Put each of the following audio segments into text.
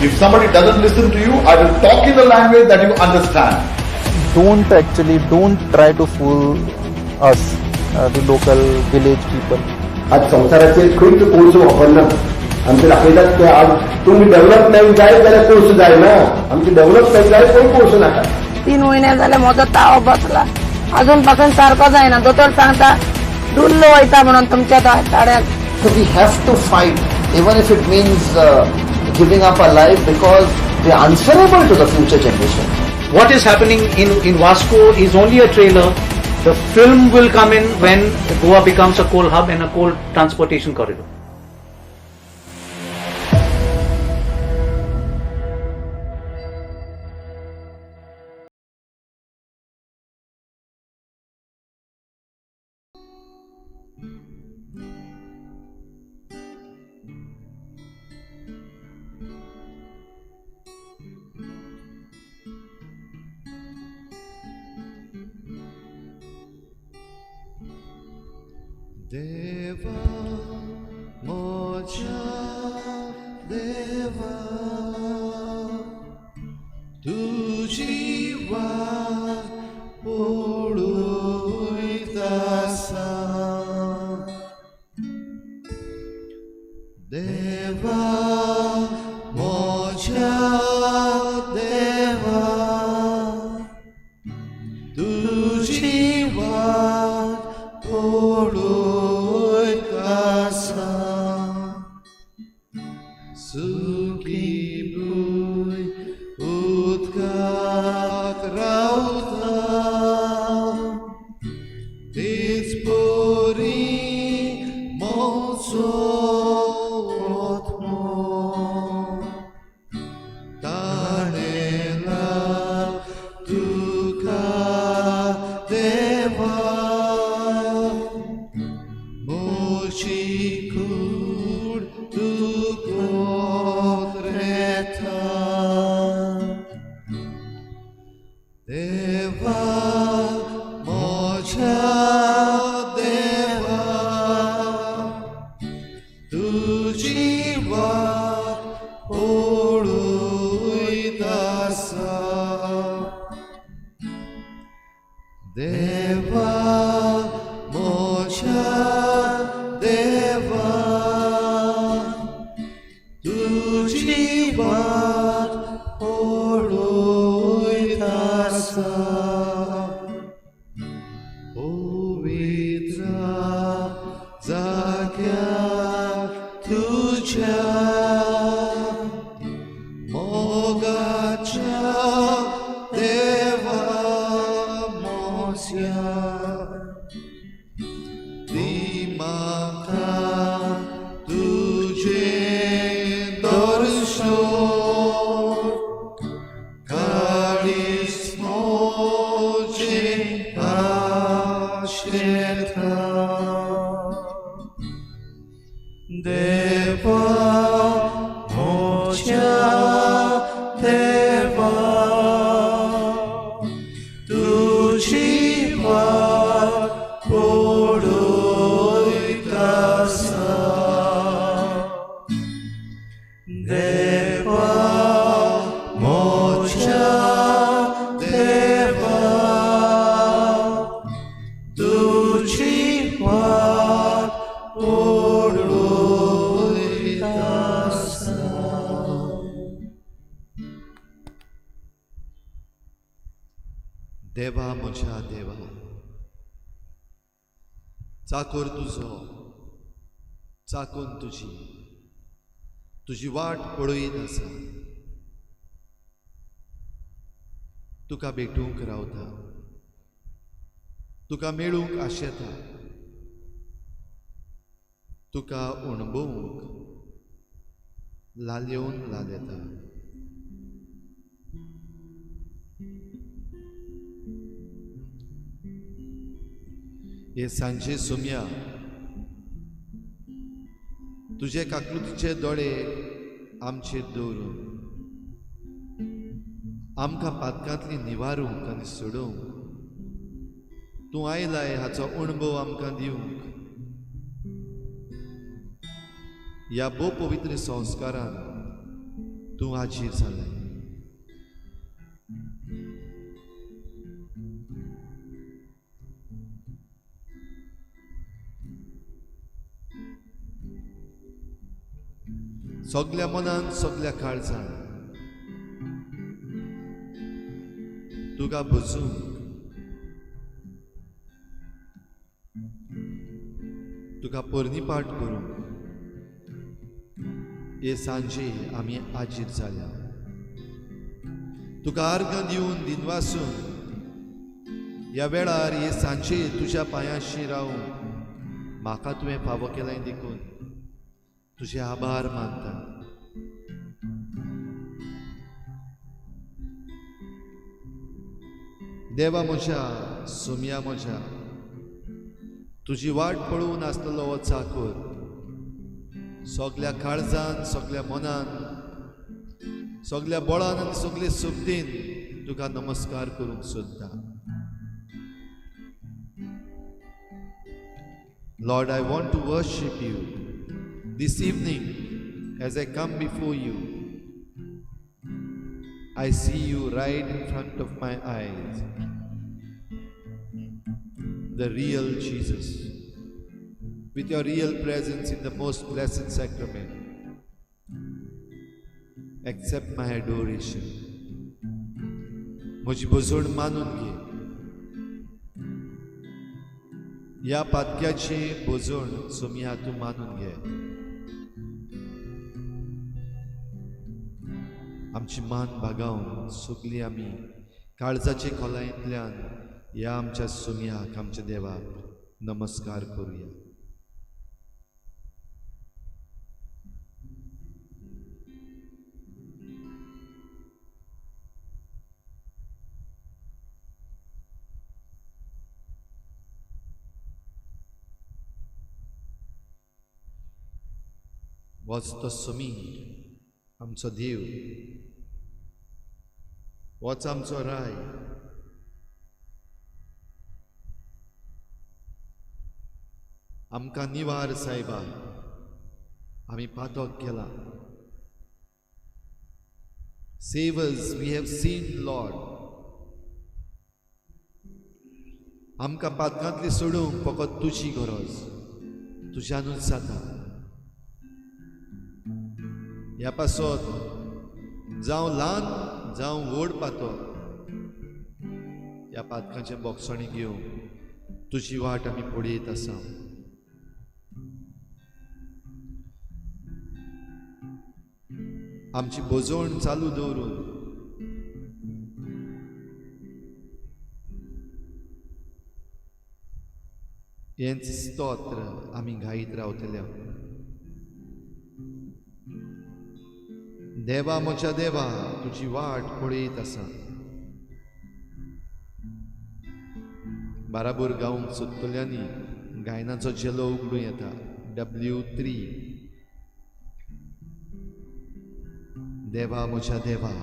If somebody doesn't listen to you, I will talk in a language that you understand. Don't try to fool us, the local village people. आज संसाराचे खंयच कोळसो वापरना आमचे दाखयतात की आज तुम्ही डेव्हलपमेंट जाय जाल्यार कोळसो जायना आमची डेव्हलपमेंट जाय कोण कोळसो नाका 3 महिने झाले माझा ताव बसला अजूनपासून सारखं जायना दोतोर सांगता डुल्लो वयता म्हणून तुमच्या ताड्यात. So we have to fight, even if it means giving up our life, because we are answerable to the future generation. What is happening in Vasco is only a trailer. The film will come in when Goa becomes a coal hub and a coal transportation corridor. देवा मोच्या देवा तुझी वाट पळोयतासा देवा मोच्या देवा तुझी वाट पळोयतासा सुखी भूय उदकाक रावता तेच पोरी मोचो ओथमो ताणेला तुका देवा मोची कूड तुकोत रेथा देवा मोच्या देवा तुझी वाट पळोयतासा देवा मोच्या देवा तुझी वाट पळोयतासा पवित्र जाग्यार तुझ्या मोगाच्या देवा मोस्या दी म्हाका तुझे दर्शन काळीज मोचे आशेता देवा मोच्या देवा तुझी वाट पळोयतासा देवा मोच्या देवा तुझी वाट पळोयतासा. देवा म्हज्या देवा चाकोर तुजो चाकोन तुझी वाट पळयत आसा तुका भेटूंक रावता तुका मेळूंक आशेता तुका अणभवूंक लालयोन लालेता हे सांजे सोम्या तुझे काकुतीचे दोळे आमचेर दवरून आमकां पातकांतली निवारूंक आनी सोडूंक तूं आयलाय हाचो अणभव आमकां दिवंक ह्या भोव पवित्र संस्कारान तूं हाजीर जालें. सगल्या मनान सगल्या काळजान तुका बसूंक तुका पोरनीपाट करूंक हे सांजे आमी हाजीर जाल्या. तुका अर्घ दिवन दिनवासून ह्या वेळार हे सांजे तुज्या पांयाशी रावून म्हाका तुवें फावो केलें देखून तुझे आभार मानता. देवा म्हज्या, सोम्या म्हज्या, तुजी वाट पळोवन आसतलो हो चाकर सगल्या काळजान, सगल्या मनान, सगल्या बळान आनी सगळे सोबतीन तुका नमस्कार करूंक सोदता. Lord, I want to worship you this evening as I come before you. I see you right in front of my eyes, the real Jesus, with your real presence in the most blessed sacrament. Accept my adoration. म्हजी बजोड मानून घे. ह्या पातक्याची बजोड सोम्या तूं मानून घे. आमची मान भागावन सगळीं आमी काळजाचे खोलायेंतल्यान ह्या आमच्या सोम्याक, आमच्या देवाक नमस्कार करुया. होच तो सोमी, आमचो देव. होच आमचो राय. आमकां निवार सायबा, आमी पातोक केला. Save us, we have sinned, Lord. आमकां पातकांतली सोडूंक फकत तुजी गरज, तुज्यानूच जाता. ह्या पासत जावं ल्हान जावं व्हड पातळ ह्या पातकांचे बोगसणी घेवंक तुजी वाट आमी पळयत आसा. आमची बजवण चालू दवरून हेंच स्तोत्र आमी गायत रावतले. देवा म्हज्या देवा, तुजी वाट पळयत आसा. बाराबोर गावंक सोदतल्यांनी गायनाचो चेलो उगडूं येता. W3. देवा म्हज्या देवा,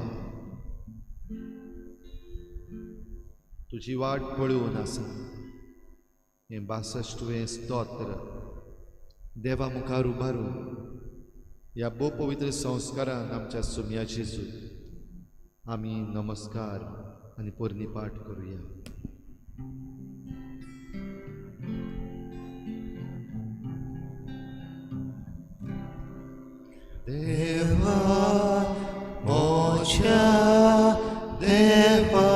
तुजी वाट पळोवन आसा. हें 62वें स्तोत्र देवा मुखार उबारून ह्या भोव पवित्र संस्कारान आमच्या सोम्या जेजूक आमी नमस्कार आनी पोरनीपाट करुया. देवा मोच्या देवा,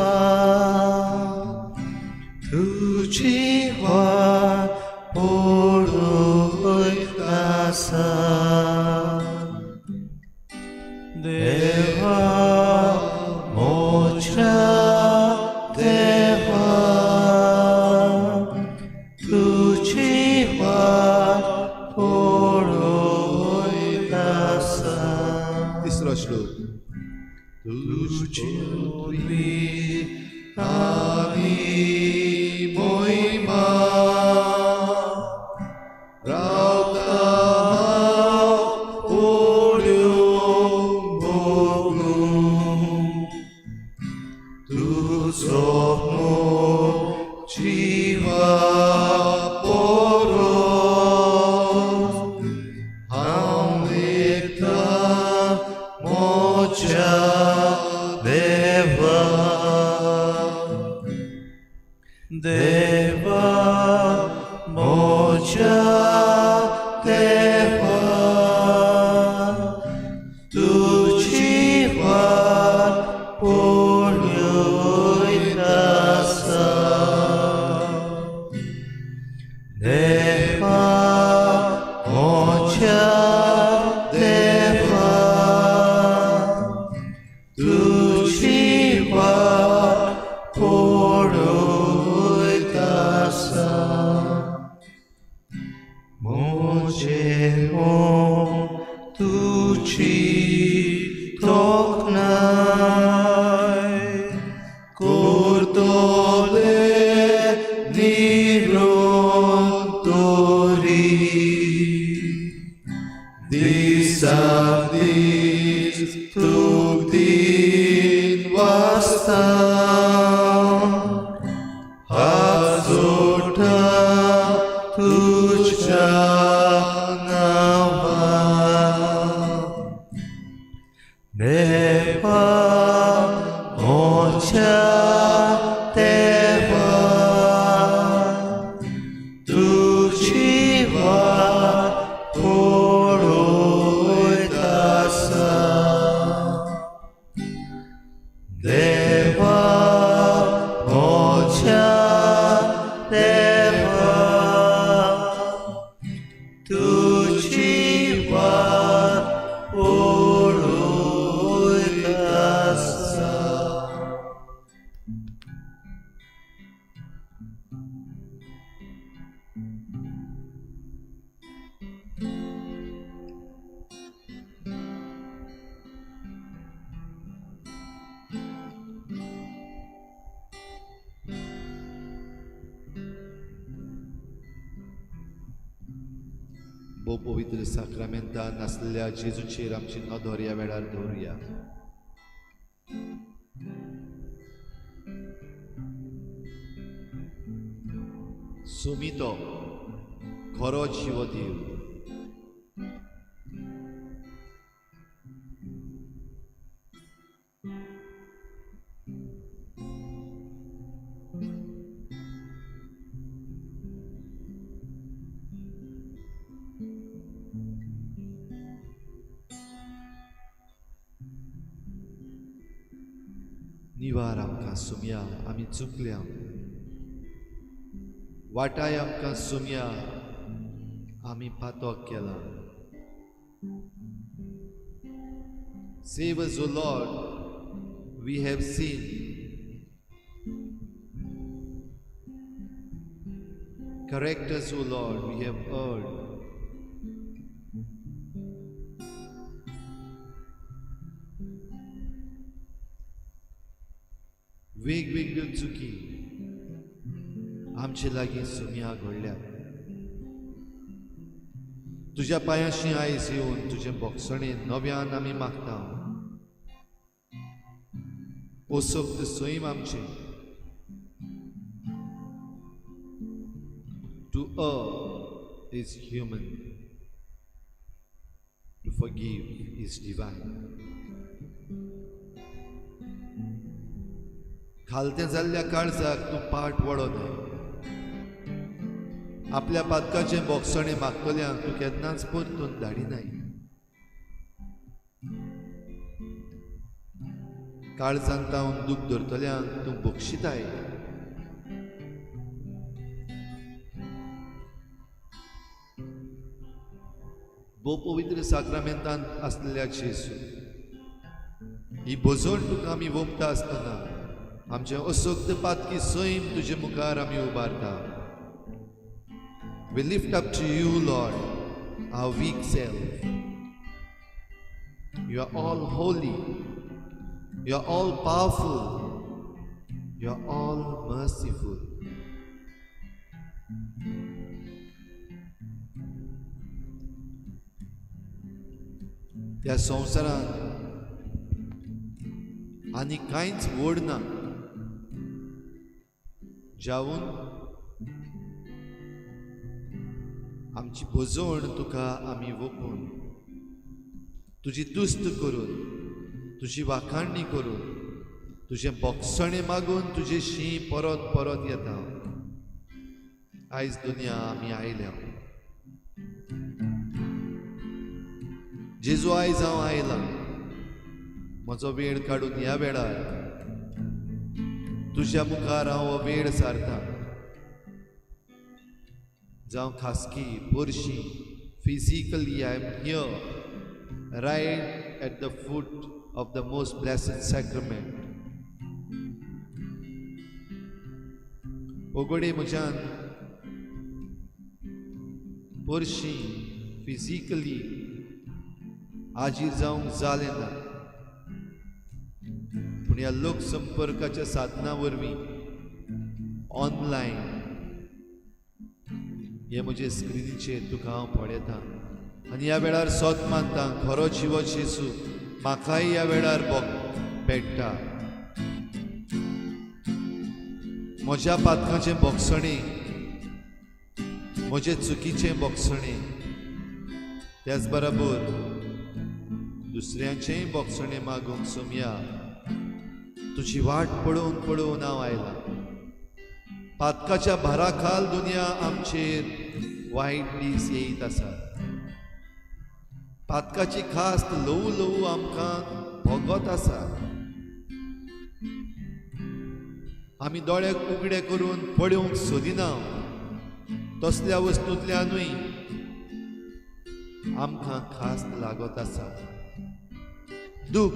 तुझी वाट पळोयत आसा. देवा मोच्या देवा, तुझी वाट पळोयत आसा. तिसरो श्लोक. तुझी आमी मोहिमा रावता ओळ्यो भोगून. तुजो जिवा परोस हांव एकता मोज मोच्या देवा तुझी वाट पळयत आसा देवा मोच्या देवा तुझी वाट पळयत आसा मोजे तुझी तोखणाय करतले निरंतरी दिसाक दीस तुक दिन वाचता हात जोडटा तुझ्या नांवान देवा मोच्या देवा तुझी वाट पळयत आसा देवा मोच्या देवा तुझी वाट पळयत आसा भोव पवित्र साक्रामेंतान आसलेल्या जेजूचेर आमची नदर ह्या वेळार दवरुया. सुमितो खरो जिवो देव निवार आमकां सुमया आमी चुकल्या वाटाय आमकां सुमया आमी पातोक केला. Save us, O Lord, we have sinned. Correct us, O Lord, we have erred. वेगवेगळ्यो चुकी आमचे लागीं सुमया घडल्या. तुज्या पांयाशी आयज येवन तुजे बोगसणेन नव्यान आमी मागता. ओसोक्त सैम आमचे to err is human, to forgive is divine. खालते जाल्ल्या काळजाक तूं पाट वडो न्हय. आपल्या पातकाचे बोगसणे मागतल्यांक तूं केन्नाच परतून धाडिनाय. काळजांत तावन दूख धरतल्यांक तूं बक्षिताय. भोव पवित्र साक्रामेंतांत आसलेल्या जेजू ही भोजोण तुका आमी वोगता आसतना आमचे असोक्त पातकी सैम तुजे मुखार आमी उबारता. We lift up to you, Lord, our weak self. You are all holy. You are all powerful. You are all merciful. त्या संवसारांत आनी कांयच व्हड ना जावन आमची भोजोण तुका आमी वखून तुजी तुस्त करून तुजी वाखाणणी करून तुजे बोगसणे मागून तुजे शी परत परत येता. आयज दुनिया आमी आयल्या जेजू आयज हांव आयला म्हजो वेळ काडून ह्या वेळार तुज्या मुखार हांव हो वेळ सारता जावं खासगी पोरशी physically I am here right at the foot of the most blessed sacrament. ओगोडे म्हज्यान पोरशी फिजिकली हाजीर जावंक जालें ना पूण ह्या लोकसंपर्काच्या साधना वरवीं ऑनलायन हे म्हजे स्क्रिनीचेर तुका हांव पळयतां आनी ह्या वेळार सोत मानतां खरो जिवो जेजू म्हाकाय ह्या वेळार भेटता म्हज्या पातकाचें बोगसणें म्हजे चुकीचें बोगसणें त्याच बरोबर दुसऱ्यांचेंय बोगसणें मागूंक सोमया तुजी वाट पळोवन पळोवन हांव आयलां पातकाच्या भारा खाल दुनिया आमचेर वायट दीस येयत आसा पातकाची खास्त ल्हवू ल्हवू आमकां भोगत आसा आमी दोळे उगडे करून पळोवंक सोदिना तसल्या वस्तूंतल्यानूय आमकां खास्त लागत आसा दूख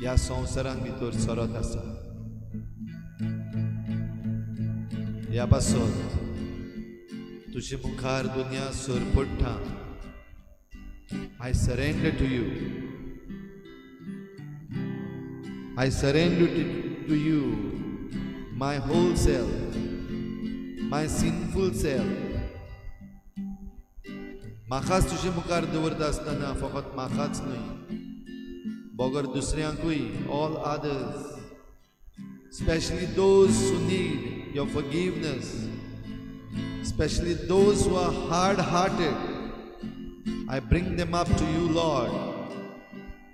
ह्या संवसारान भितर सरत आसा ह्या पासत तुजे मुखार दुनिया सर पडटा I surrender to you I surrender to you my whole self, my sinful self. म्हाकाच तुजे मुखार दवरता आसतना फकत म्हाकाच न्हय Bogar दुसऱ्यांकूय all others, especially those who need your forgiveness, especially those who are hard-hearted. I bring them up to you, Lord.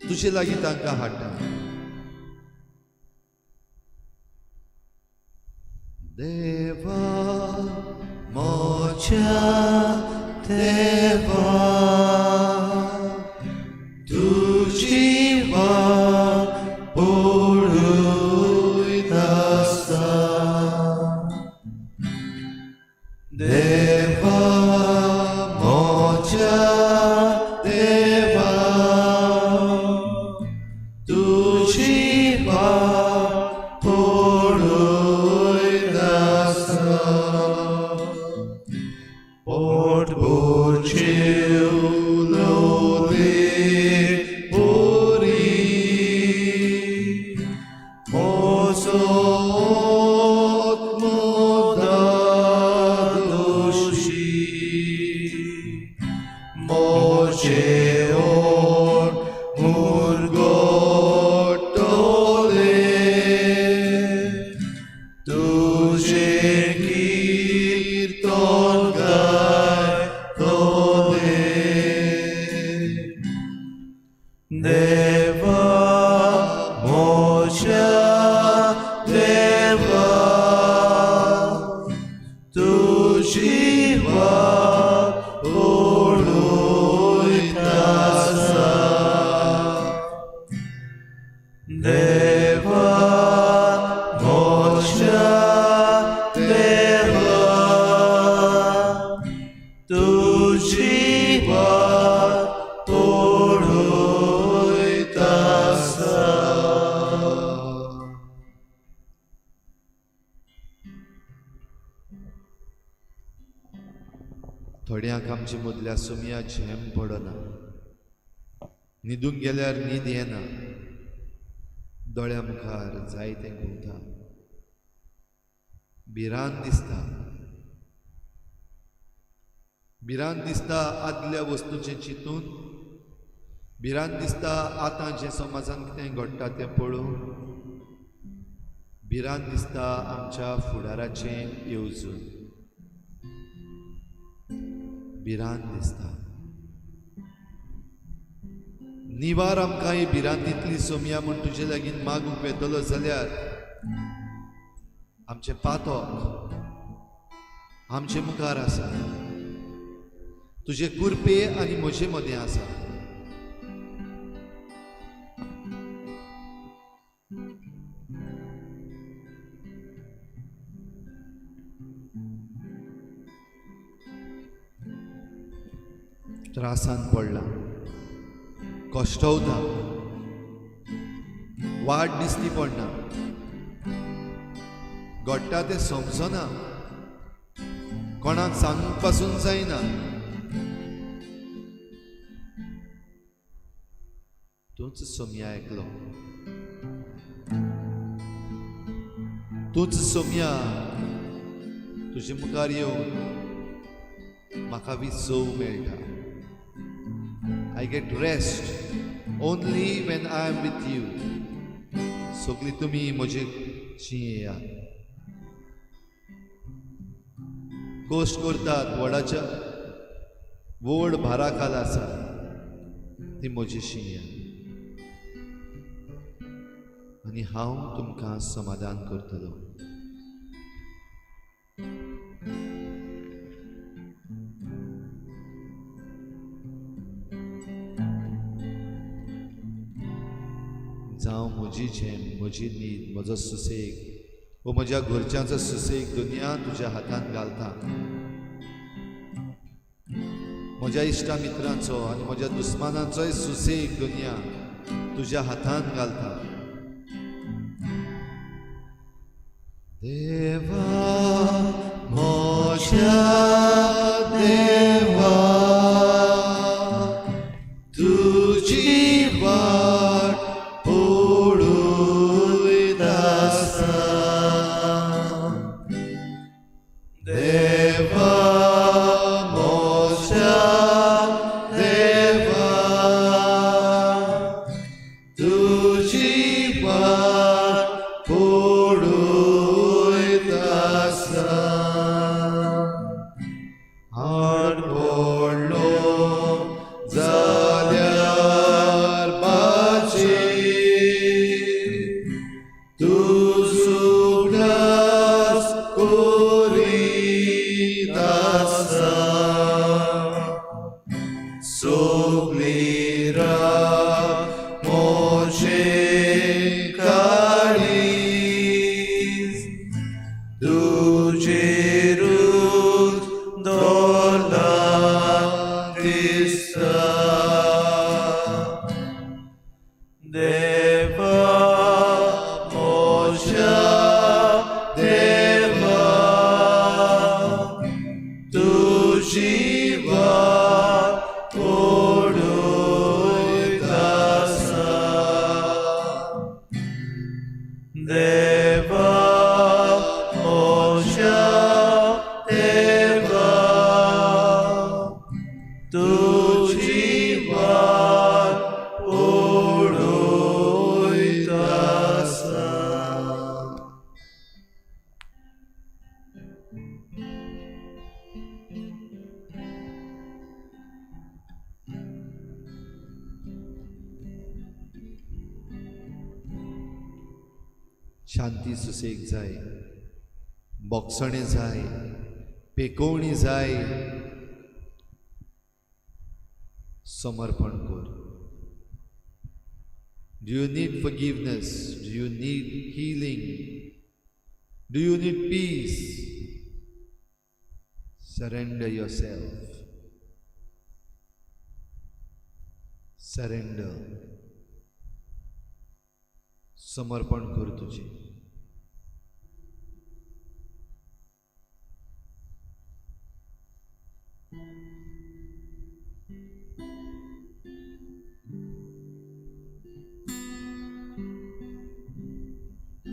तुजे लागीं तांकां हाडटा देवा मोच्या देवा तुझी वाट पळयत आसा देवा मोच्या देवा तुझी वाट थोड्यांक आमची मदल्या सुमया झेम पडना न्हिदूंक गेल्यार न्हीद येना दोळ्या मुखार जायतें घुंवता भिरांत दिसता आदल्या वस्तूचें चिंतून भिरांत दिसता आतां जें समाजान कितें घडटा तें पळोवन भिरांत दिसता आमच्या फुडाराचें येवजून भिरांत दिसता निवार आमकां ही भिरांतींतली सोमया म्हूण तुजे लागीं मागूंक येतलो जाल्यार आमचे पातोक आमचे मुखार आसा. तुजे कुरपे आनी म्हजे मदें आसा. त्रासान पडला, कश्टवता, वाट दिसती पडना, घडटा तें समजना, कोणाक सांगूंक पासून जायना. तूंच सोम्या एकलो, तूंच सोम्या तुजे मुखार येवन म्हाका विसव मेळटा. I get rest only when I am with you. सगळी तुमी म्हजेशी येया. गोश्ट करतात व्हडाच्या व्हड भारा खाला आसा ती म्हजेशी येया आनी हांव तुमकां समाधान करतलो. जावं म्हजी झेम, म्हजी न्हीद, म्हजो सुसेग वो म्हज्या घरच्यांचो सुसेग दुनिया तुज्या हातांत घालता. म्हज्या इश्टा मित्रांचो आनी म्हज्या दुस्मानांचोय सुसेग दुनिया तुज्या हातांत घालता. देवा म्हज्या देवा तुजी वाट पळयत आसा. देवा म्हज्या देवा तुजी वाट पळयत आसा. हाड पडलो जाल्यार बाची तूं सुदास करीत आसा. सगळी रात म्हजें काळीज तुजेरूच दवरलां दिसता. देवा म्हज्या देवा तुजी वाट पळयत आसा. देवा म्हज्या देवा तुजी वाट पळयत आसा. शांती सुसेग जाय, बोगसणे जाय, पेकोवणी जाय. समर्पण कर. Do you need forgiveness? Do you need healing? Do you need peace? Surrender yourself. Surrender. समर्पण कर तुझे.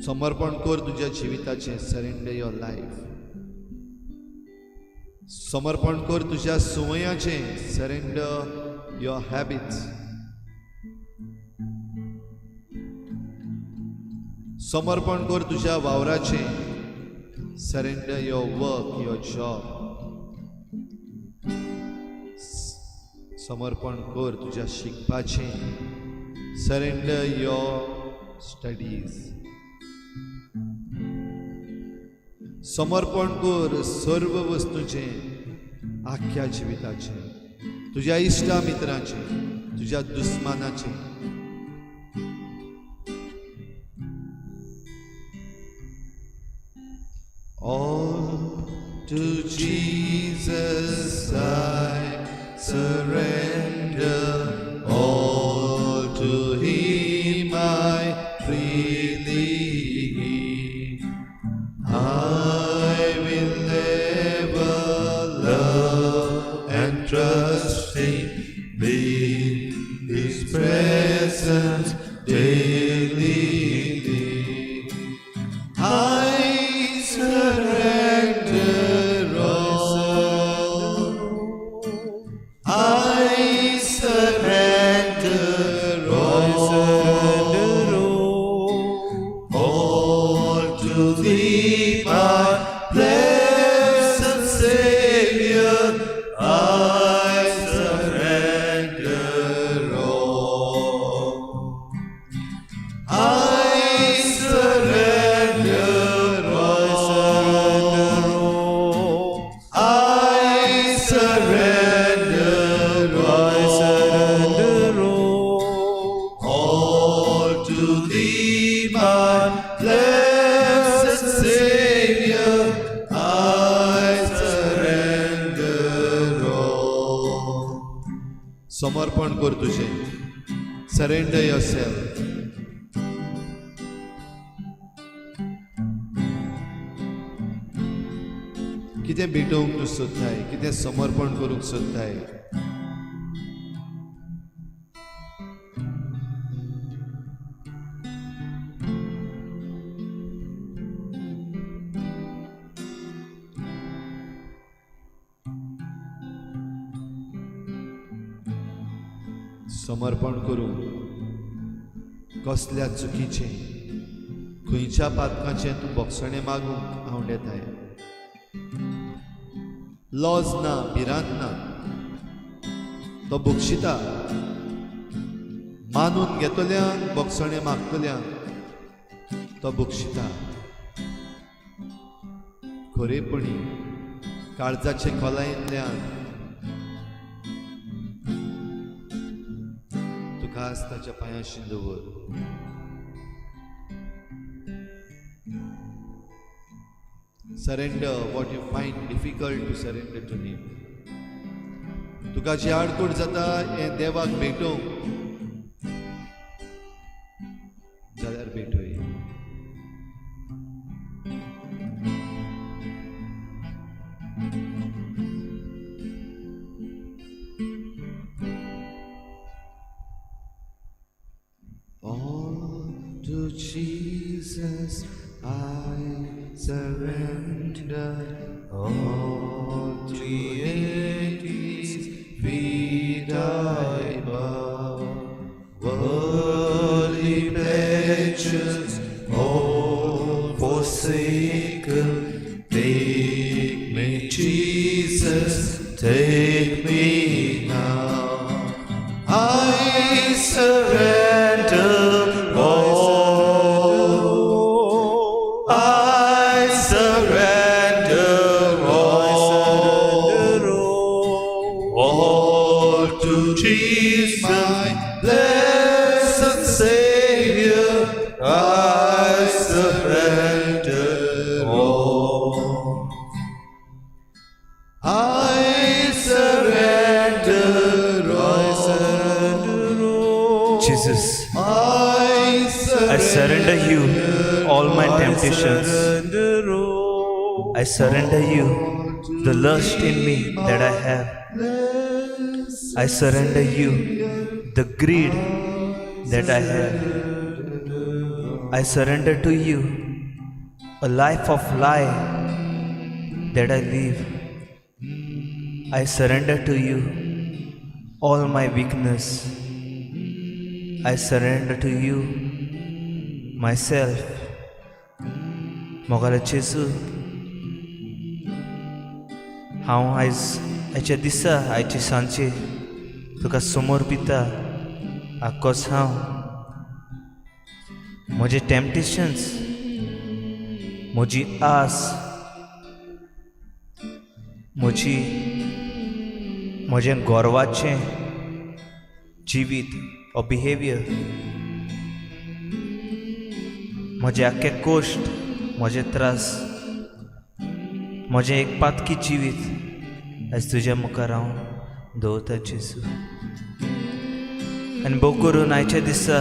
समर्पण कर तुझ्या जिविताचे. Surrender your life. समर्पण कर तुझ्या संवयाचे. Surrender your habits. समर्पण कर तुझ्या वावराचे. Surrender your work, your job. समर्पण कर तुझ्या शिकपाचे. Surrender your studies. समर्पण कर सर्व वस्तूंचे आख्या जिविताचे, तुझ्या इश्टा मित्राचे, तुझ्या दुस्मानाचे. All to Jesus I surrender, all to Him I freely give. I will ever love and trust Him, be His presence daily. I surrender all. I surrender all. All to Thee, my blessed Savior. I surrender all. I surrender all. I surrender all to Thee, my blessed Savior. I surrender all. समर्पण कर तुझें. Surrender yourself. कितें भेटोवंक तूं सोदताय, कितें समर्पण करूंक सोदताय. समर्पण करूंक कसल्या चुकीचें, खंयच्या पातकाचें तूं भोगसणें मागूंक हांव येताय. लॉज ना, भिरांत ना, तो बक्षिता. मानून घेतल्यांक, भोगसणें मागतल्यांक तो बक्षिता. खरेपणी काळजाचे खोलायेंतल्यान तुका आज ताच्या पांयाशी दवर. Surrender what you find difficult to surrender to Him. तुका जी आडकोड जाता हें देवाक भेटोवंक जाल्यार भेटोय. All to Jesus I surrender, all to His feet I bow. Worldly pleasures all forsaken, take me Jesus, take me now. I surrender all. Jesus, my blessed Savior, I surrender all. I surrender all. Jesus, I surrender you all my temptations. I surrender you the lust in me that I have. I surrender you the greed that I have. I surrender to you a life of lie that I live. I surrender to you all my weakness. I surrender to you myself. मोगाला जेजू, हांव आयज आयच्या दिसा आयचे सांजे तुका समर्पिता. आकोस हांव म्हजे टेम्पटेशन्स, म्हजी आस म्हजें गोरवाचें जिवीत ओ बिहेवियर, म्हजे आख्खे कोश्ट, म्हजे त्रास, म्हजें एक पातकी जिवीत आयज तुज्या मुखार हांव दवरता जेसू. आनी भोव करून आयच्या दिसा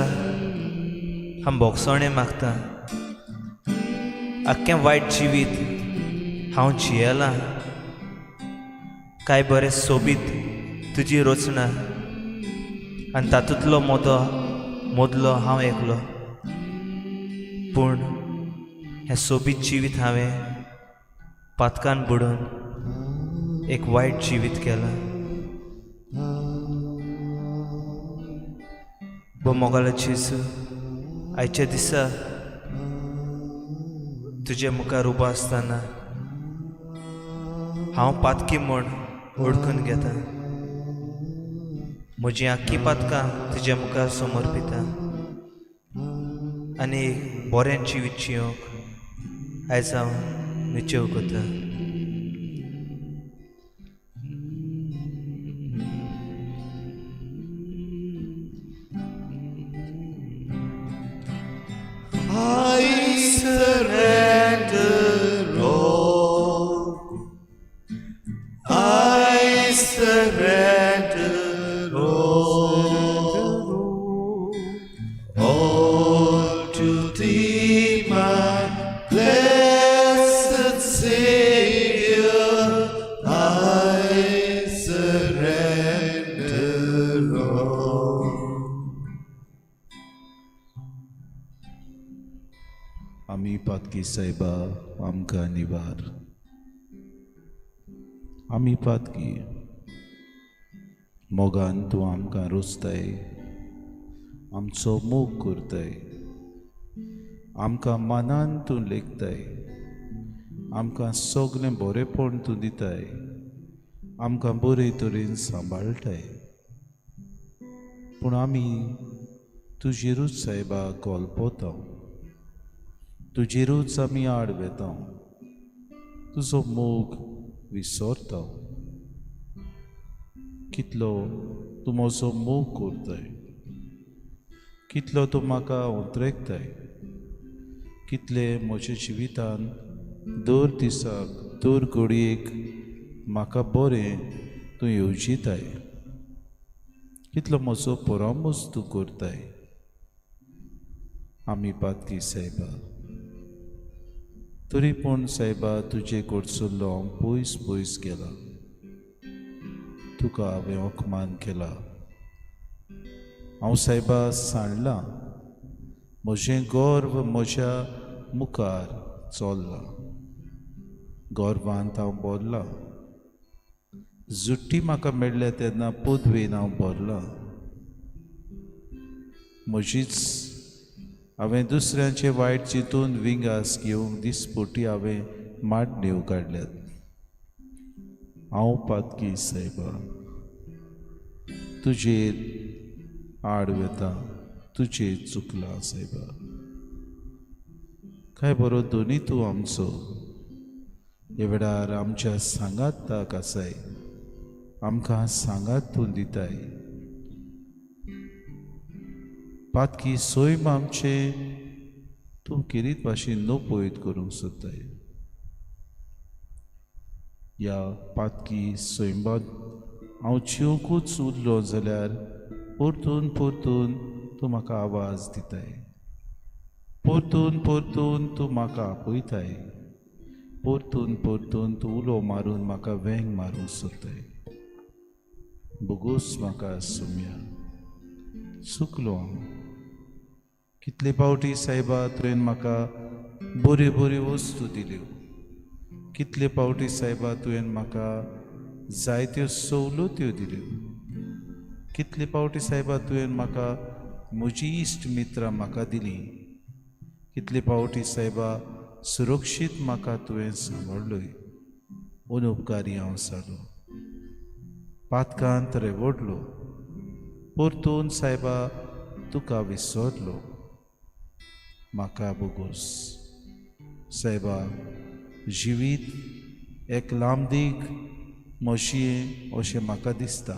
हांव बोगसोणें मागता. आख्खें वायट जिवीत हांव जियेलां, काय बरें सोबीत तुजी रचना आनी तातूंतलो मोदलो हांव एकलो. पूण हें सोबीत जिवीत हांवें पातकान बुडोवन एक वायट जिवीत केलां. बो मोगालो जेसू, आयच्या दिसा तुजे मुखार उबो आसतना हांव पातकी म्हूण ओळखून घेता. म्हजीं आख्खी पातकां तुज्या मुखार समर्पिता आनी एक बरें जिवीत जियोंक आयज हांव निचेव करता. I surrender all. I surrender all to Thee, my blessed Savior. I surrender all. आमी पातकी सायबा आमकां निवार. आमी पातकी मोगान तूं आमकां रुचताय, आमचो मोग करताय, आमकां मनान तूं लेखताय, आमकां सगलें बरेंपण तूं दिताय, आमकां बरे तरेन सांबाळटाय. पूण आमी तुजेरूच सायबा गोलपोतां, तुजेरूच आमी आड वेता, तुजो मोग विसरता. कितलो तूं म्हजो मोग करताय, कितलो तूं म्हाका उद्रेकताय, कितले म्हज्या जिवितान दर दिसाक दर घडयेक म्हाका बरें तूं येवजिताय, कितलो म्हजो परामोस तूं करताय. आमी पातकी सायबा, तरी पूण सायबा तुजे कडसुल्लो हांव पयस पयस गेला. तुका हांवें ओकमान केला. हांव सायबा सांडलां, म्हजें गर्व म्हज्या मुखार चोल्लां. गर्वांत हांव भरलां. जुट्टी म्हाका मेळ्ळ्या तेन्ना पदवेन हांव भरलां. म्हजीच हांवें दुसऱ्यांचे वायट चिंतून विंगास घेवंक दिसपोटी हांवें माडण्यो काडल्यात. हांव पातकी सायबा तुजेर आड वेता, तुजेर चुकलां सायबा. काय बरो दोनी तूं आमचो. हे वेळार आमच्या सांगात ताक आसाय, आमकां सांगात तूं दिताय. पातकी सोयम आमचे तूं किरीत भाशेन नोपयत करूंक सोदताय. ह्या पातकी सोयंबात हांव जिवंकूच उरलो जाल्यार परतून परतून तूं म्हाका आवाज दिताय. परतून परतून तूं म्हाका आपयताय. परतून परतून तूं उलो मारून म्हाका वेंग मारूंक सोदताय. बोगूस म्हाका सुम्या, चुकलो हांव. कितले पावटी सायबा तुवें म्हाका बऱ्यो बऱ्यो वस्तू दिल्यो. कितले पावटी सायबा तुवें म्हाका जायत्यो सवलत्यो दिल्यो. कितले पावटी सायबा तुवें म्हाका म्हजी इश्ट मित्रां म्हाका दिलीं. कितले पावटी सायबा सुरक्षीत म्हाका तुवें सांबाळलोय. अनउपकारी हांव जालो, पातकांत रेवडलो. परतून सायबा तुका विसरलो. म्हाका बोगूस सायबा जिवीत एक लांबदीक मोशये अशें म्हाका दिसता.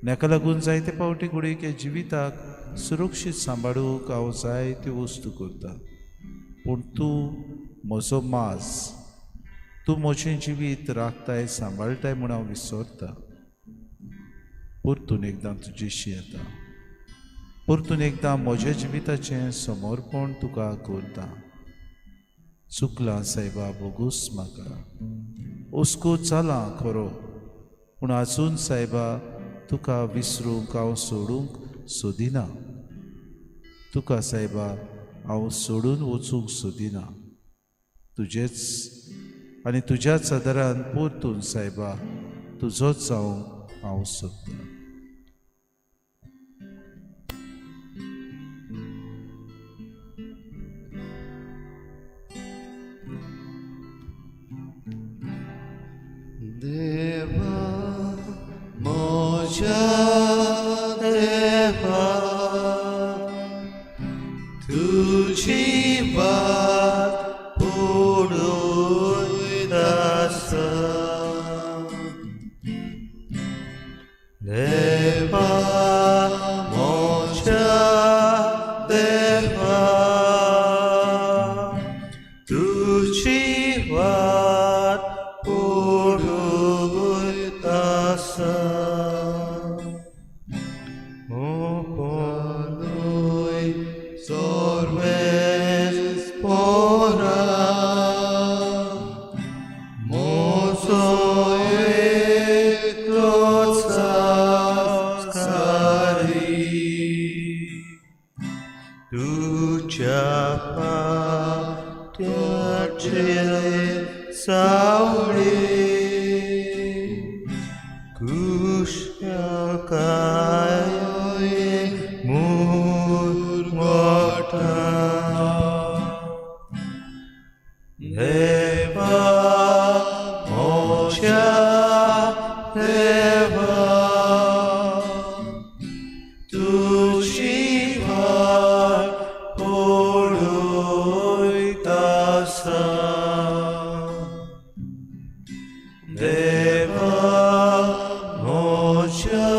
नेका लागून जायते पावटी कुडीके जिविताक सुरक्षीत सांबाळूंक हांव जायत्यो वस्तू करता. पूण तूं म्हजो माज, तूं म्हजें जिवीत राखताय सांबाळटाय म्हूण हांव विसरता. परतून एकदां तुजेशी येता. परतून एकदां म्हज्या जिविताचें समर्पण तुका करता. चुकलां सायबा, बोगूस म्हाका. हुस्को जाला खरो, पूण आजून सायबा तुका विसरूंक हांव सोडूंक सोदिना. तुका सायबा हांव सोडून वचूंक सोदिना. तुजेच आनी तुज्याच आदारान परतून सायबा तुजोच जावंक हांव सोदतां. देवा मोजा देवा तुझी वाट पळोयत आसा. देवा मोजा देवा तुझी वाट पळोयत आसा. Oponuj sorves pora, mozo ekroca skari. Tuja patiace sauri, kushakaye murmata. Deva moja deva tuji vaat poloyt asa. Deva moja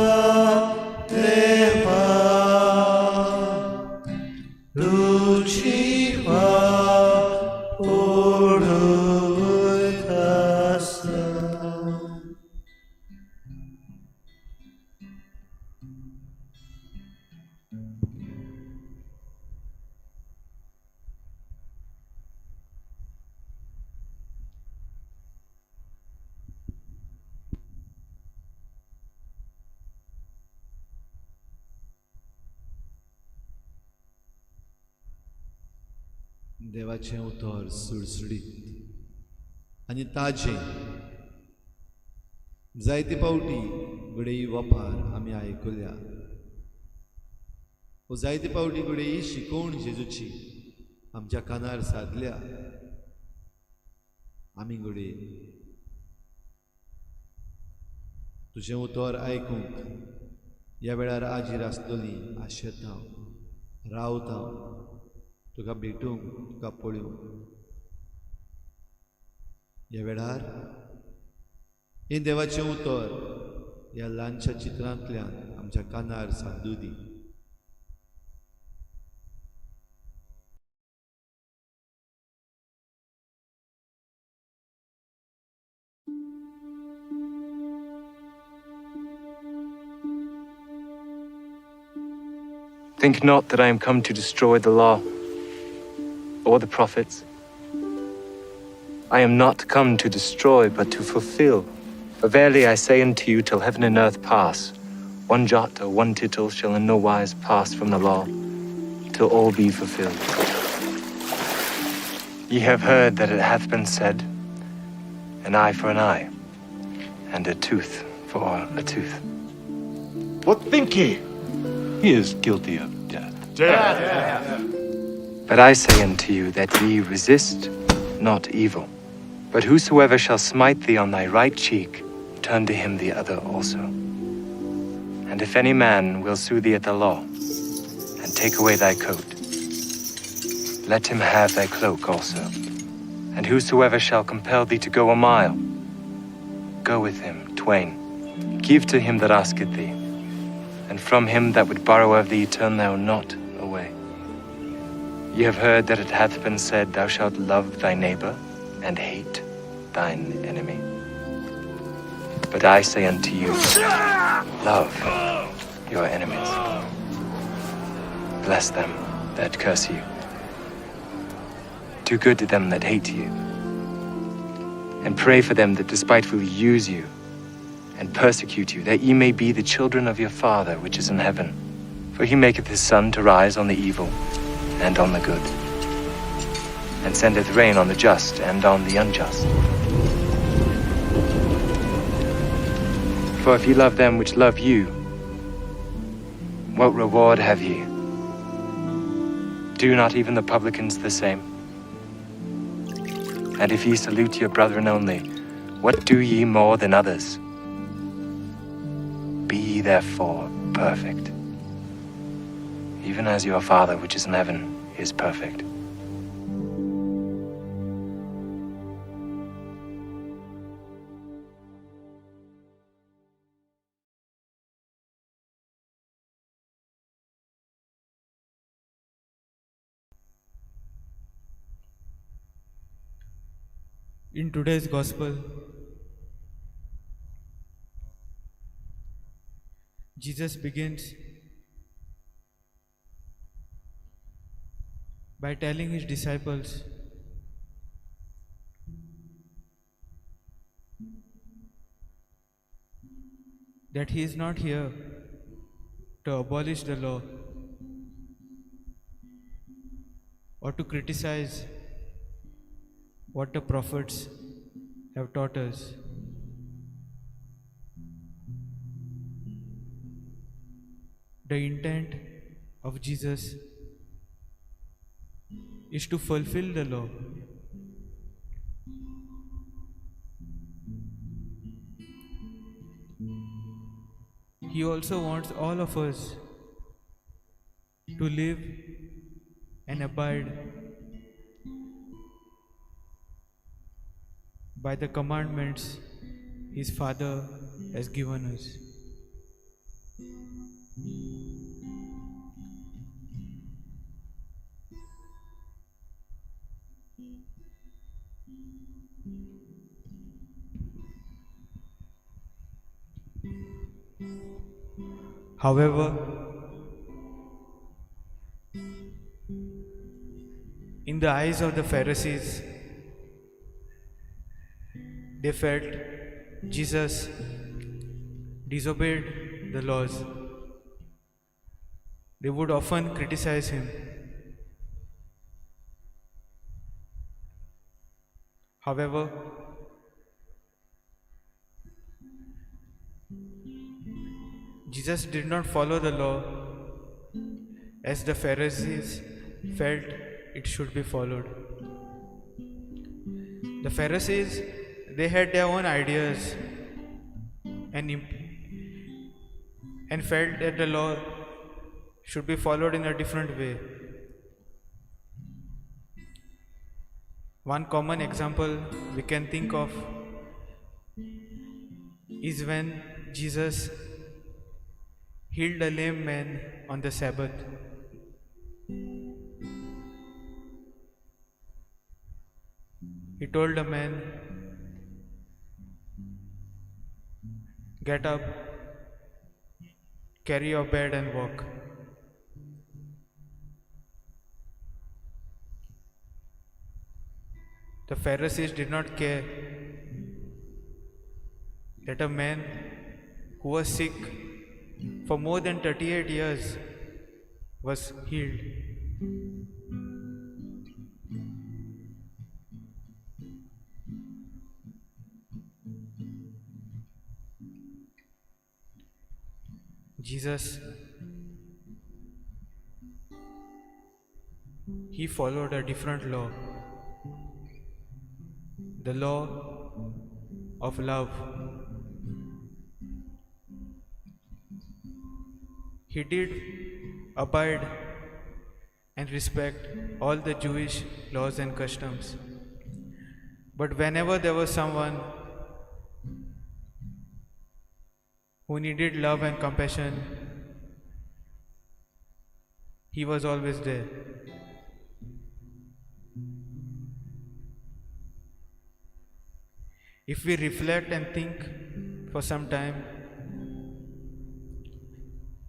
deva tuji vaat poloyt asa. देवाचें उतर सुडसुडीत आनी ताजें जायते पावटी घडये वपार आमी आयकल्या. वो जायते पावटी घडये शिकोवण जेजूची आमच्या कानार सादल्या. आमी घडये तुजें उतर आयकूंक ह्या वेळार आजीर आसतली आशेत हांव. रावत हांव तुका भेटूंक, तुका पळोवंक. ह्या वेळार हें देवाचें उतर ह्या ल्हानशा चित्रांतल्यान आमच्या कानार सादू दी. Think not that I am come to destroy the law or the prophets. I am not come to destroy, but to fulfill. For verily I say unto you, till heaven and earth pass, one jot or one tittle shall in no wise pass from the law, till all be fulfilled. Ye have heard that it hath been said, an eye for an eye, and a tooth for a tooth. What think ye? He is guilty of death. But I say unto you that ye resist not evil. But whosoever shall smite thee on thy right cheek, turn to him the other also. And if any man will sue thee at the law, and take away thy coat, let him have thy cloak also. And whosoever shall compel thee to go a mile, Go with him, twain. Give to him that asketh thee, and from him that would borrow of thee turn thou not away. Ye have heard that it hath been said, Thou shalt love thy neighbor, and hate thine enemy. But I say unto you, love your enemies. Bless them that curse you. Do good to them that hate you. And pray for them that despitefully use you and persecute you, that ye may be the children of your Father which is in heaven. For he maketh his sun to rise on the evil and on the good, and sendeth rain on the just and on the unjust. For if ye love them which love you, what reward have ye? Do not even the publicans the same? And if ye salute your brethren only, what do ye more than others? Be ye therefore perfect, even as your Father which is in heaven is perfect. In today's gospel, Jesus begins by telling his disciples that he is not here to abolish the law or to criticize what the prophets have taught us. The intent of Jesus is to fulfill the law. He also wants all of us to live and abide by the commandments his Father has given us. However, in the eyes of the Pharisees, they felt Jesus disobeyed the laws. They would often criticize him. However, Jesus did not follow the law as the Pharisees felt it should be followed. The Pharisees, they had their own ideas and felt that the law should be followed in a different way. One common example we can think of is when Jesus healed a lame man on the Sabbath. He told the man, "Get up, carry your bed and walk." The Pharisees did not care that a man who was sick for more than 38 years was healed. Jesus, he followed a different law, the law of love. He did abide and respect all the Jewish laws and customs. But whenever there was someone who needed love and compassion, he was always there. If we reflect and think for some time,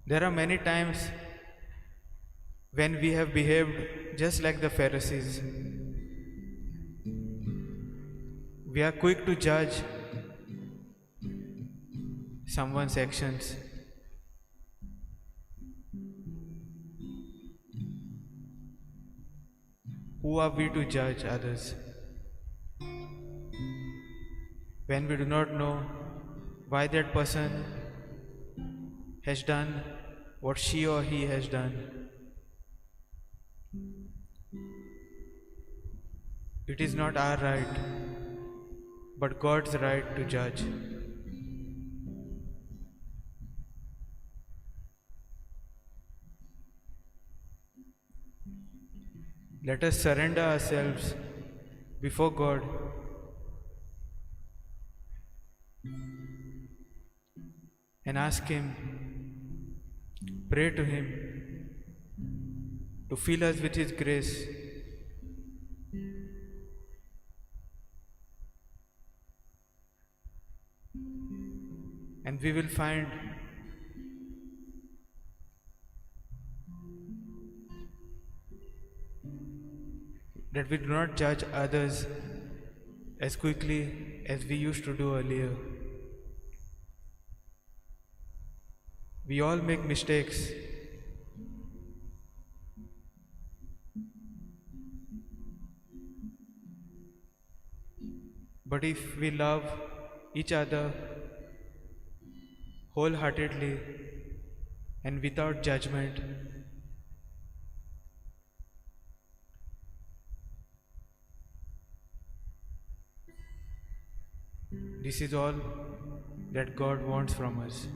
there are many times when we have behaved just like the Pharisees. We are quick to judge someone's actions. Who are we to judge others when we do not know why that person has done what she or he has done? It is not our right, but God's right to judge. Let us surrender ourselves before God and ask Him, pray to Him to fill us with His grace and we will find that we do not judge others as quickly as we used to do earlier. We all make mistakes. But if we love each other wholeheartedly and without judgment, this is all that God wants from us.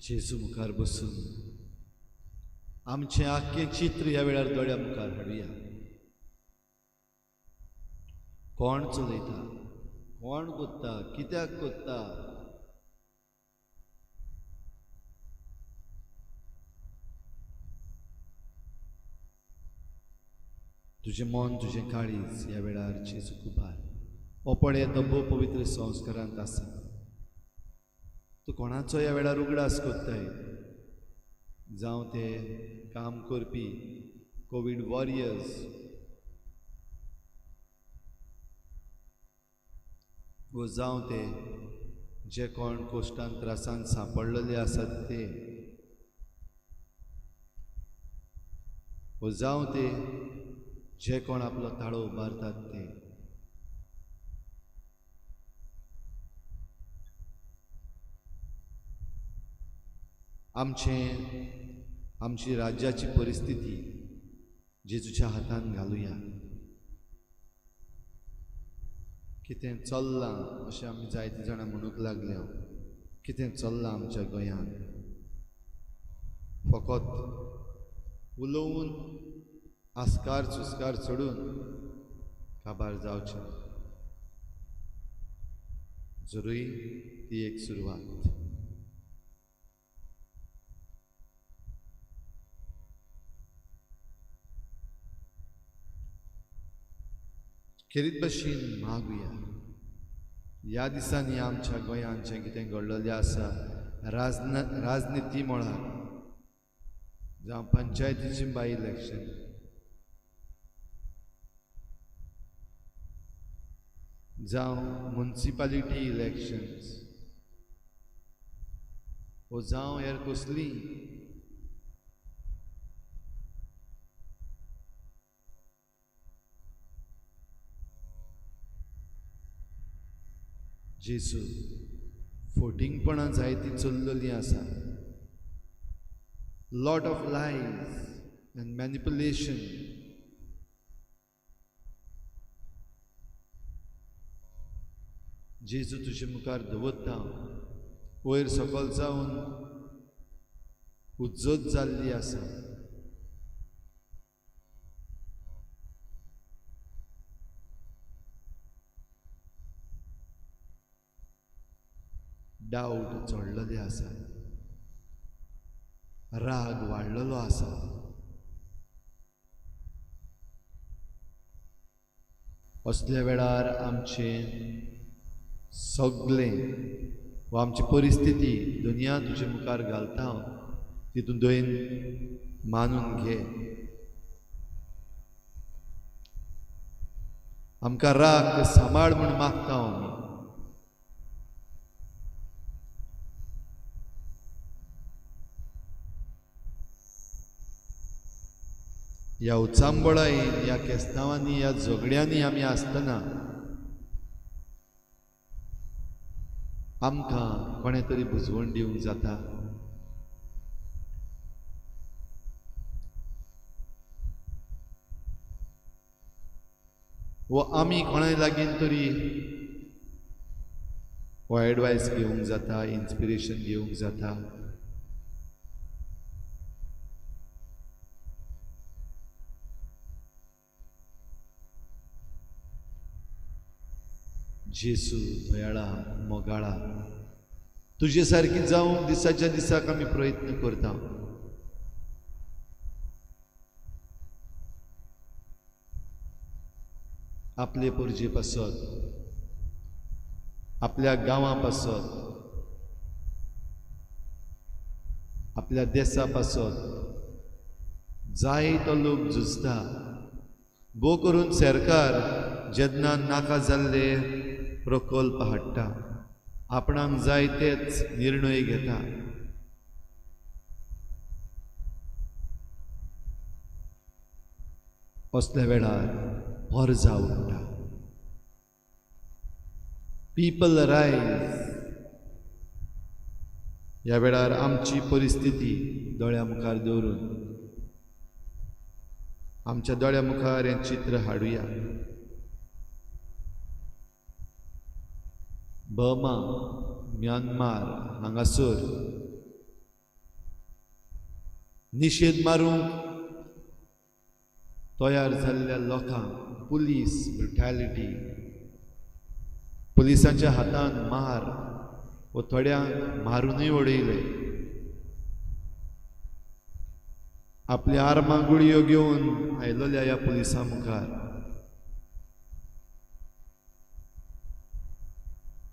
जेजू मुखार बसून आमचें आख्खें चित्र ह्या वेळार दोळ्या मुखार हाडुया. कोण चलयता, कोण कोत्ता, कित्याक कोत्ता, तुजें मन, तुजें काळीज ह्या वेळार जेजूक उबार. ओपण हे दब्बो पवित्र संस्कारांत आसा. तूं कोणाचो ह्या वेळार उगडास कोत्ताय, जावं ते काम करपी कोवीड वॉरियर्स, व जावं ते जे कोण कोश्टान त्रासान सांपडलेले आसात ते, व जावं ते जे कोण आपलो ताळो उबारतात ते, आमची राज्याची परिस्थिती जेजूच्या हातान घालुया. कितें चल्लां अशें आमी जायते जाणां म्हणूंक लागले. कितें चल्लां आमच्या गोंयांत. फकत उलोवन आस्कार सुस्कार सोडून काबार जावचें. जरूय ती एक सुरवात. खेरीत भाशेन मागुया. ह्या दिसांनी आमच्या गोंयांत जें कितें घडलेलें आसा, राजनिती मळार, जावं पंचायतीचीं बाय इलेक्शन, जावं म्युनिसिपालिटी इलेक्शन्स, वो जावं हेर कसलीं जेसू फोटिंगपणां जायतीं चल्लेलीं आसा. Lot of lies and manipulation. जेजू तुजे मुखार दवरता. वयर सकयल जावन उज्जत जाल्ली आसा. डावट चडलेले आसा. राग वाडलेलो आसा. असल्या वेळार आमचे सगळे व आमची परिस्थिती दुनिया तुजे मुखार घालता. तितून दोन मानून घे. आमकां राग सांबाळ म्हूण मागता आमी. ह्या उचांबळायेन, ह्या केस्तांवांनी, ह्या झगड्यांनी आमी आसतना आमकां कोणें तरी बुजवण दिवंक जाता. वो आमी कोणाय लागीं तरी वो एडवायस घेवंक जाता, इन्स्पिरेशन घेवंक जाता. जेसू दयाळा, मोगाळा, तुजे सारकी जावंक दिसाच्या दिसाक आमी प्रयत्न करता. आपले परजे पासत, आपल्या गांवां पासत, आपल्या देशा पासत जायतो लोक झुजता. भोव करून सरकार जेन्ना नाका जाल्ले प्रकल्प हाडटा, आपणाक जाय तेच निर्णय घेता. असल्या वेळार पर्जा उठटा. पीपल रायज. ह्या वेळार आमची परिस्थिती दोळ्या मुखार दवरून आमच्या दोळ्या मुखार हें चित्र हाडुया. बर्मा, म्यानमार हांगासर निशेध मारूंक तयार जाल्ल्या लोकांक पुलीस ब्रुटॅलिटी, पुलिसांच्या हातान मार व थोड्यांक मारूनय उडयले. आपल्या आर्मां गुळयो घेवन आयलोल्या ह्या पुलिसां मुखार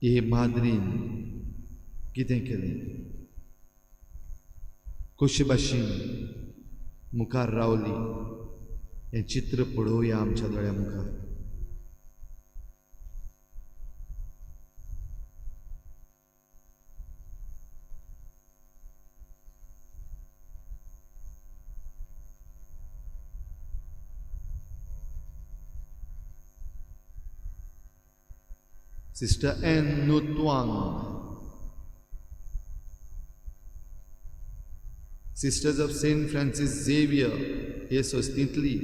हे माद्रीन कितें केलें, कशे भाशेन मुखार रावली, हें चित्र पळोवया आमच्या दोळ्या मुखार. Sister N. Nutwang, Sisters of St. Francis Xavier हे संस्थेंतली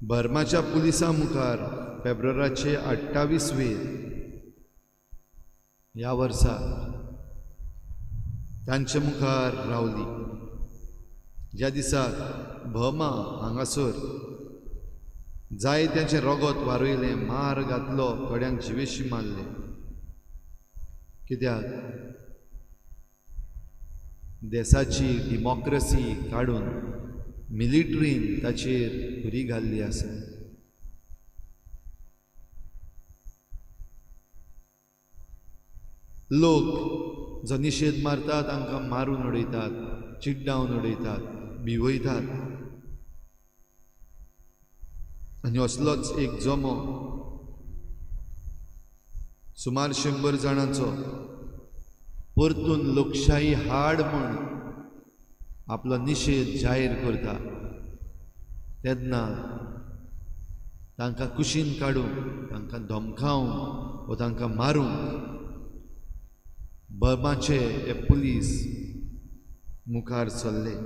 बर्माच्या पुलिसां मुखार फेब्रुवारीचे 28वेर ह्या वर्सा तांचे मुखार रावली. ज्या दिसाक भमा हांगासर जायत्यांचें रगत वारयलें, मार घातलो, थोड्यांक जिवेशी मारले. कित्याक देशाची डेमोक्रेसी काडून मिलिटरीन ताचेर खुरी घाल्ली आसा. लोक जो निशेध मारता तांकां मारून उडयतात, चिड्डावन उडयतात, भिवयतात. आनी असलोच एक जमो सुमार 100 जाणांचो परतून लोकशाही हाड म्हूण आपलो निशेध जाहीर करता तेन्ना तांकां कुशीन काडूंक, तांकां धमकावंक वा तांकां मारूंक बर्माचे हे पुलीस मुखार सरले.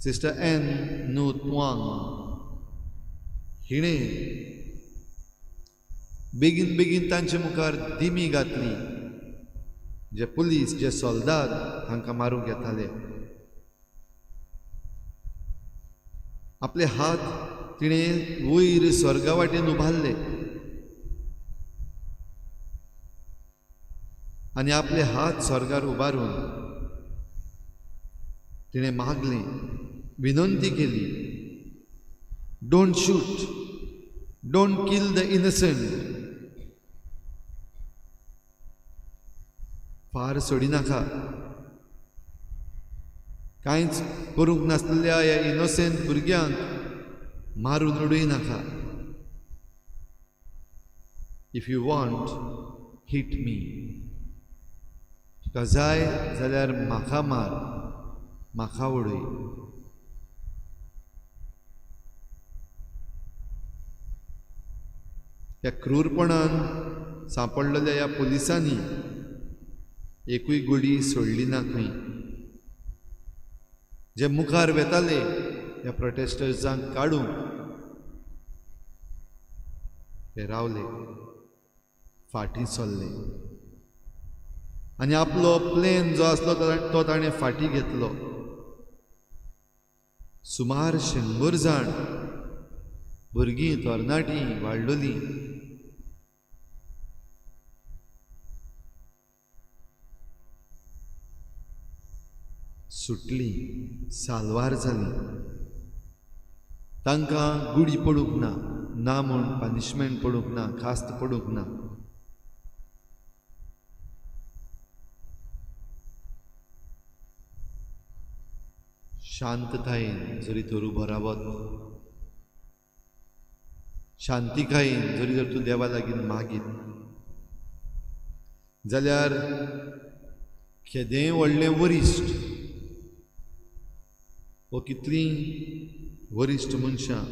सिस्टर एन नूतवांग हिणें बेगीन बेगीन तांचे मुखार दिमी घातली. जे पुलीस, जे सोल्दाद तांकां मारूंक येताले, आपले हात तिणें वयर स्वर्गा वाटेन उबारले आनी आपले हात स्वर्गार उबारून तिणें मागलें, विनंती केली, don't shoot, don't kill the innocent. फार सोडिनाका, कांयच करूंक नासलेल्या ह्या इनोसेंट भुरग्यांक मारून उडयनाका. If you want, hit me. तुका जाय जाल्यार म्हाका मार, म्हाका उडय. ह्या क्रूरपणान सांपडलेल्या ह्या पुलिसांनी एकूय गुडी सोडली ना खंय. जे मुखार वेताले ह्या प्रोटेस्टर्सांक काडूंक ते रावले, फाटीं सरले आनी आपलो प्लेन जो आसलो तो ताणें फाटीं घेतलो. सुमार 100 जाण भुरगीं, तरणाटीं, वाडलोलीं सुटली, साल्वार जाली. तांकां गुडी पडूंक ना म्हूण पनिशमेंट पडूंक ना, खास्त पडूंक ना. शांततायेन जरी तर उबो रावत, शांतिकायेन जरी तर तूं देवा लागीं मागीत, जाल्यार केदेंय व्हडलें वरिश्ट वो कितलीं वरिश्ट मनशां,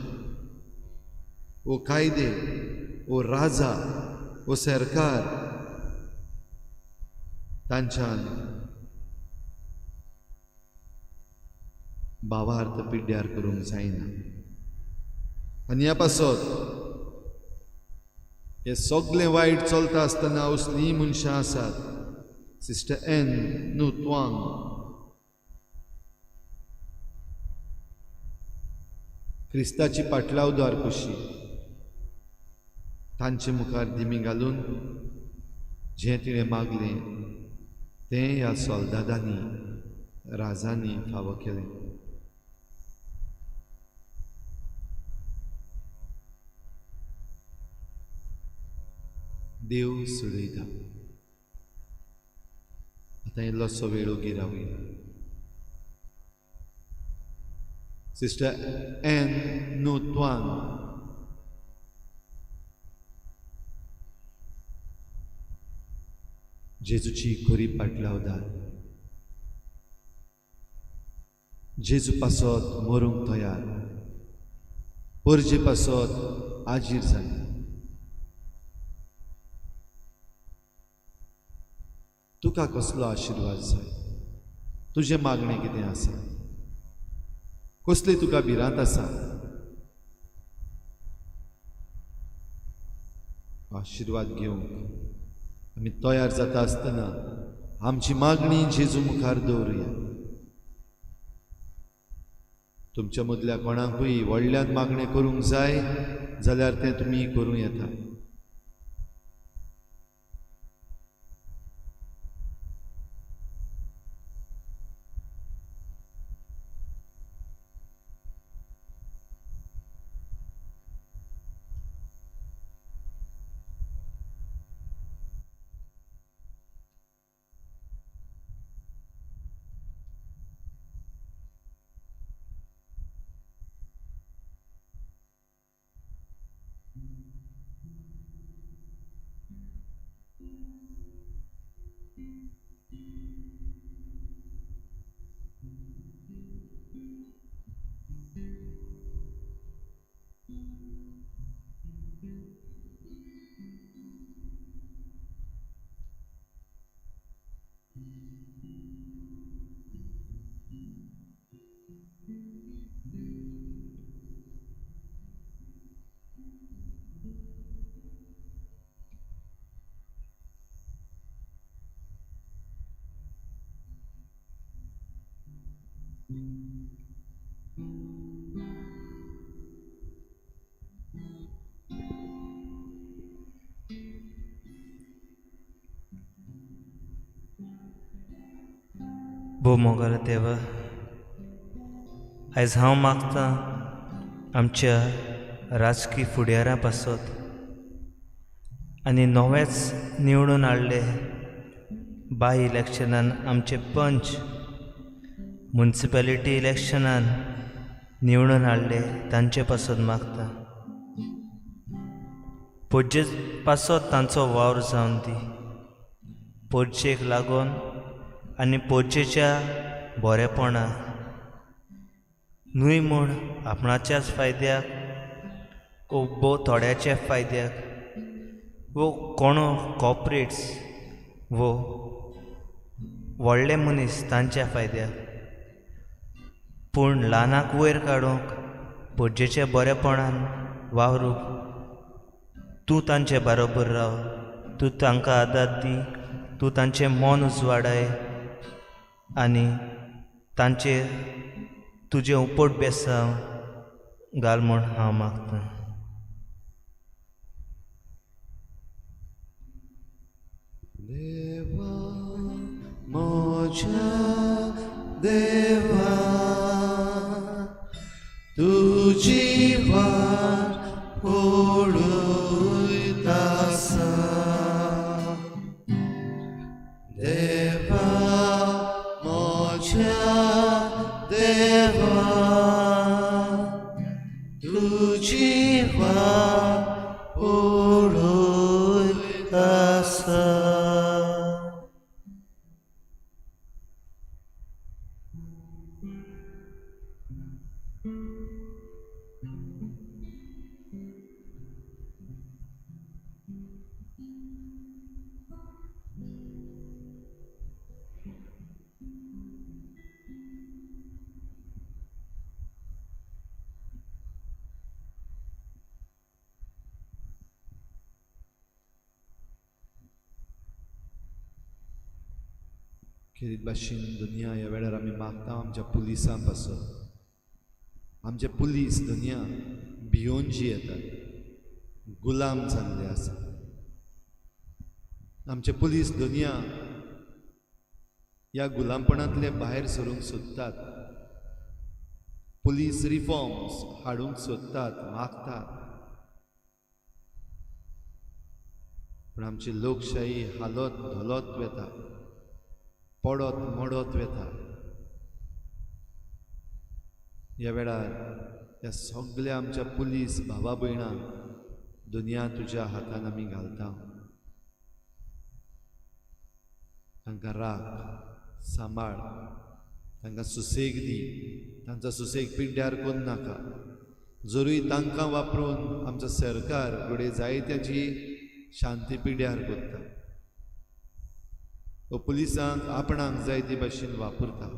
वो कायदे, वो राजा, वो सरकार तांच्यान भावार्थ पिड्ड्यार करूंक जायना. आनी ह्या पासत हे सगळें वायट चलता आसतना असलीं मनशां आसात. सिस्टर एन नूतवांग क्रिस्ताची पाटलावदार कशी तांचे मुखार दिमी घालून जें तिणें मागलें तें ह्या सोल्दादांनी, राजांनी फावो केलें. देव सुडयता. आतां इल्लोसो वेळ ओगी रावया. सिस्टर एन नूतवांग जेजूची खरी पाटलावदार, जेजू पासत मरूंक तयार, परजे पासत आजीर जाली. तुका कसलो आशिर्वाद जाय? तुझे मागणे कितें आसा? कसली तुका भिरांत आसा? आशिर्वाद घेवंक आमी तयार जाता आसतना आमची मागणी जेजू मुखार दवरुया. तुमच्या मदल्या कोणाकूय व्हडल्यान मागणें करूंक जाय जाल्यार तें तुमी करूं येता. भो मोगाल देवा, आयज हांव मागतां आमच्या राजकीय फुडाऱ्यां पासत आनी नवेच निवडून हाडले बाय इलेक्शनान आमचे पंच, म्युनिसिपॅलिटी इलेक्शनान निवडून हाडले तांचे पासत मागतां. पोरजे पासत तांचो वावर जावन दी. पोरजेक लागून आनी पोरजेच्या बरेपणाक न्हय म्हूण आपणाच्याच फायद्याक वो थोड्याच्या फायद्याक वो कोणो कॉर्पोरेट्स वो व्हडले मनीस तांच्या फायद्याक. पूण ल्हानाक वयर काडूंक पोरजेच्या बरेपणान वावरूंक तूं तांचे बरोबर राव. तूं तांकां आदार दी. तूं तांचें मन उजवाडाय आनी तांचेर तुजें उपट बेसांव घाल म्हूण हांव मागतां. देवा म्हज्या देवा, तुजी वाट पळयतासा. देवा म्हज्या देवा, तुजी वाट पळयतासा. खेरीत भाशेन दुनिया ह्या वेळार आमी मागता आमच्या पुलिसां पासत. आमचे पुलीस दुनिया भियोन जी येतात, गुलाम जाल्ले आसा. आमचे पुलीस दुनिया ह्या गुलामपणांतले भायर सरूंक सोदतात. पुलीस रिफॉर्म्स हाडूंक सोदतात, मागतात. पूण आमची लोकशाही हालत धोलत वेता, पडत मोडत वेता. ह्या वेळार ह्या सगळ्या आमच्या पुलीस भावा भयणांक दुनिया तुज्या हातान आमी घालता. तांकां राख, सांबाळ, तांकां सुसेग दी. तांचो सुसेग पिड्ड्यार कोन्न नाका. जरूय तांकां वापरून आमचो सरकार घडये जायत्याची शांती पिड्यार करता व पुलिसांक आपणाक जाय ते भाशेन वापरता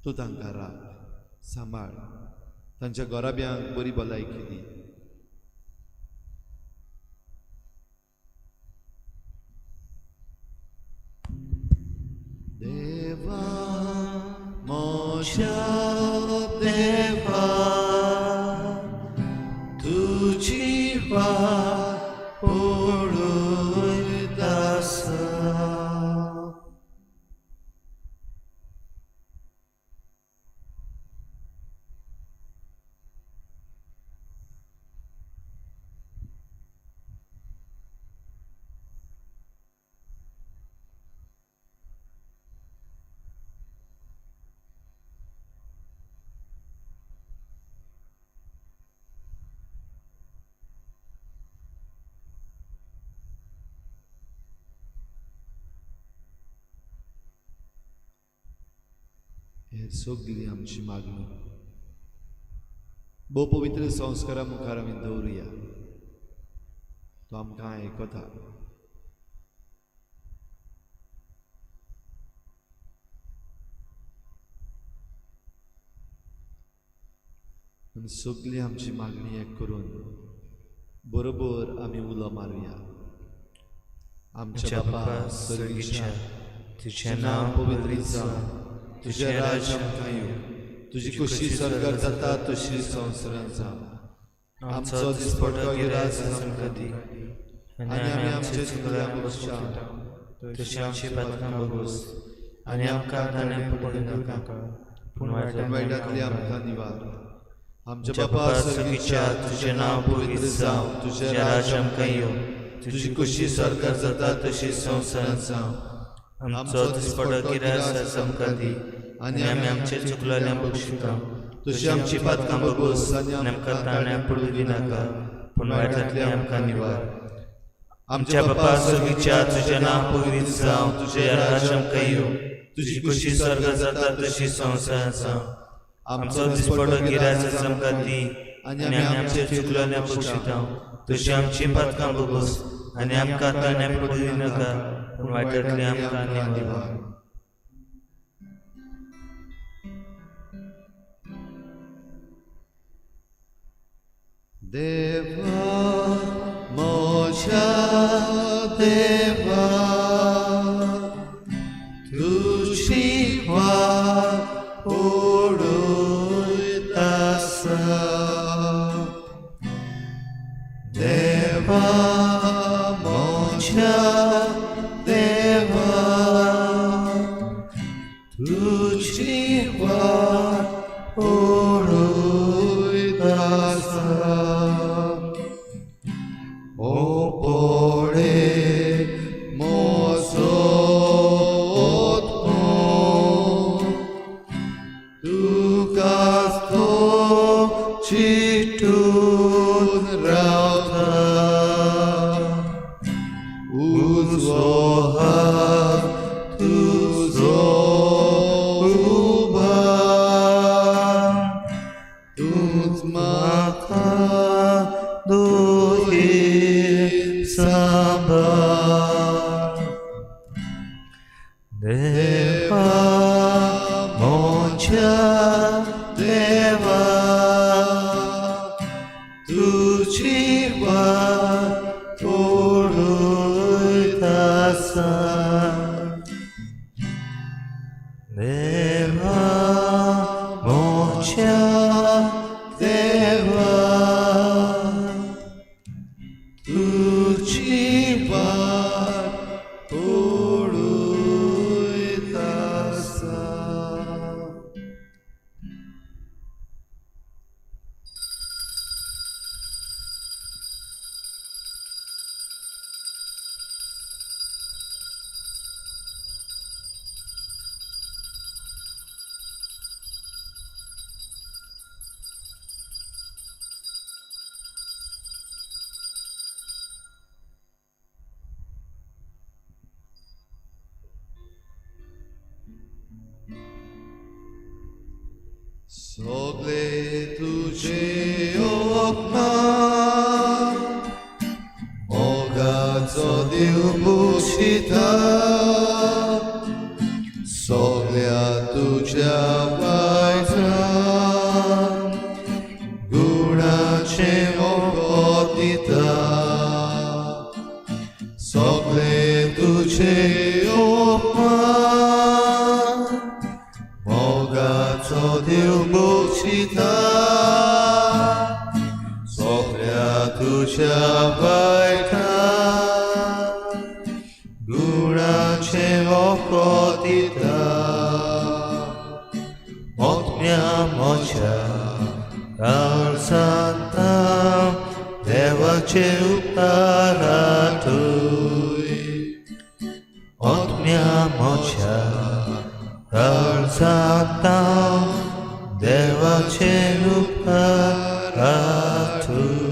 तूं तांकां राख सांबाळ तांच्या गोराब्यांक बरी भलायकी दी देवा मोशा देवा तुझी वाट पळयतासा हेर सगळी आमची मागणी भोव पवित्र संस्कारा मुखार आमी दवरुया तो आमकां आयकता आनी सगळी आमची मागणी एक करून बरोबर आमी उलो मारुया आमच्या बापा सर्गीच्या तुजें नांव पवित्र जावं तुझे राज आमकां येवं तुजी खुशी स्वर्गार जाता तशी संवसारांत जावं आमचो दिसपटो गिराय आमकां दी आनी आमी आमचे चुकल्यांक बसता तशी आमची पातकां बगोस आनी आमकां दाण्याक पडूं नाका पूण वायटांतली आमकां निवार आमच्या बापा सर्गीच्या तुजें नांव पवित्र जावं तुजें राज आमकां येवं तुजी खुशी स्वर्गार जाता तशी संवसारांत जावं आमचो दिसपटो गिराय आमकां दी आनी आमी आमचे चुकलेल्यांक बक्षिता तशी आमची पातकां बगोस आनी आमकां ताण्याक पडूं दिनाका पूण वायटांतली आमकां निवार आमच्या बापा सर्गीच्या तुजें नांव पवित्र जावं तुजें राज आमकां येवं तुजी खुशी स्वर्गार जाता तशी संवसारांत जावं आमचो दिसपटो गिराय आमकां दी आनी आमी आमचे चुकलेल्यांक बक्षिता तशी आमची पातकां बगोस आनी आमकां ताण्याक पडूं दिनाका पूण वायटांतली आमकां निवार देवा मोशा देवा तुझी वाट पळयतासा देवा मोशा देवा तुझी वाट पळयतासा O pore mozotmo tukasto chitun rauta uzvoha tuzo uba tuzmaka doye Samba Deva Moncha Deva Tuji Watt Purutasa Deva Moncha Deva तुझी वाट पळयतासा अपमान मोगाचो देव पोशिता सगळ्या तुझ्या वायटान गुणाचे मोग दिता सगळे तुझे अपमान मोगाचो देव पोशिता सगळ्या तुझ्या वायटान गुणाचे मोग दिता मोठ्या मोठ्या काळजांता देवाचे उपकार तुय मोठ्या मोठ्या काळजांता देवाचे उपकार तुय